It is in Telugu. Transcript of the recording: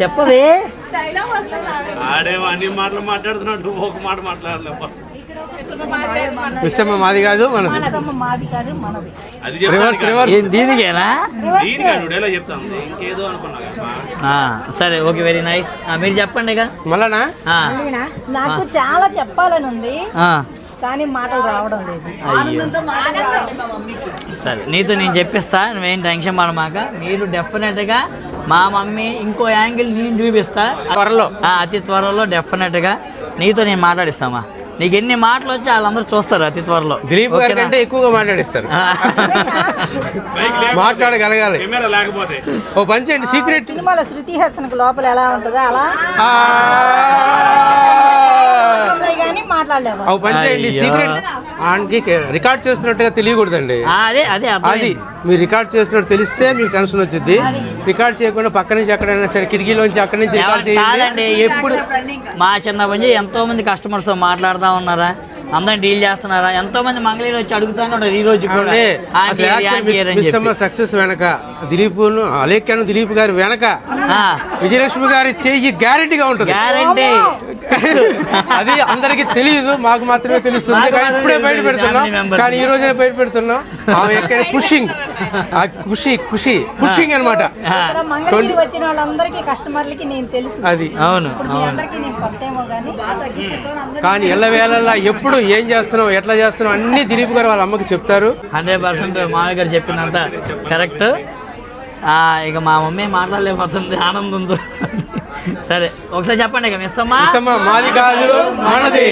చెప్పవే. ఆడేమో అన్ని మాటలు మాట్లాడుతున్నాడు, నువ్వు ఒక మాట మాట్లాడలేవు. విషమ మాది కాదు మనది. అది చెప్తాను దీనికేనా? ఎలా చెప్తాను, ఇంకేదో అనుకున్నా. సరే, ఓకే, వెరీ నైస్. మీరు చెప్పండి ఇక. మళ్ళా నాకు చాలా చెప్పాలని ఉంది కానీ మాటలు రావడం లేదు. సరే, నీతో నేను చెప్పిస్తా, నువ్వేం టెన్షన్ పడమాక. మీరు డెఫినెట్గా మా మమ్మీ ఇంకో యాంగిల్ నేను చూపిస్తా త్వరలో, అతి త్వరలో డెఫినెట్గా నీతో నేను మాట్లాడిస్తామా. నీకు ఎన్ని మాటలు వచ్చి వాళ్ళందరూ చూస్తారు అతి త్వరలో. దిలీప్ గారి కంటే ఎక్కువగా మాట్లాడిస్తారు. మాట్లాడగలగాలి. లేకపోతే ఓ పంచ్ అండి సీక్రెట్. సినిమాలో శృతి హాసన్ లోపల ఎలా ఉంటుందో అలా కానీ మాట్లాడలేము. ఓ పంచ్ అండి సీక్రెట్. ఆయనకి రికార్డ్ చేస్తున్నట్టుగా తెలియకూడదండి. అదే అది మీరు రికార్డ్ చేస్తున్నట్టు తెలిస్తే మీకు టెన్షన్ వచ్చింది. రికార్డ్ చేయకుండా పక్క నుంచి ఎక్కడైనా సరే కిటికీలోంచి అక్కడి నుంచి రికార్డ్ కాదండి. ఎప్పుడు మా చిన్నప్పటి నుంచి ఎంతో మంది కస్టమర్స్ మాట్లాడుతూ ఉన్నారా, అందరం డీల్ చేస్తున్నారా, ఎంతో మంది మంగళగిరి వచ్చి అడుగుతానే ఉంటారు. ఈ రోజు సక్సెస్ వెనక దిలీప్ అలేఖ్యాను దిలీప్ గారి వెనక విజయలక్ష్మి గారి చెయ్యి గ్యారెంటీగా ఉంటుంది. గ్యారెంటీ. అది అందరికి తెలియదు, మాకు మాత్రమే తెలుస్తుంది. కానీ ఇప్పుడే బయట పెడుతున్నాం, కానీ ఈ రోజే బయట పెడుతున్నాం. ఆమె ఎక్కడ పుషింగ్ పుషింగ్ అనమాట. మంగళగిరి వచ్చిన వాళ్ళందరికీ కస్టమర్లకి నేను తెలుసు. అది అవును. కానీ ఎల్లవేళలా ఎప్పుడు ఏం చేస్తున్నావు, ఎట్లా చేస్తున్నావు అన్ని దిలీప్ గారు వాళ్ళ అమ్మకి చెప్తారు. 100% మామయ్య గారు చెప్పినంత కరెక్ట్. ఇక మా మమ్మీ మాట్లాడలేకపోతుంది ఆనందంతో. సరే, ఒకసారి చెప్పండి ఇక. మిస్సమ్మా మాది కాదు మనది.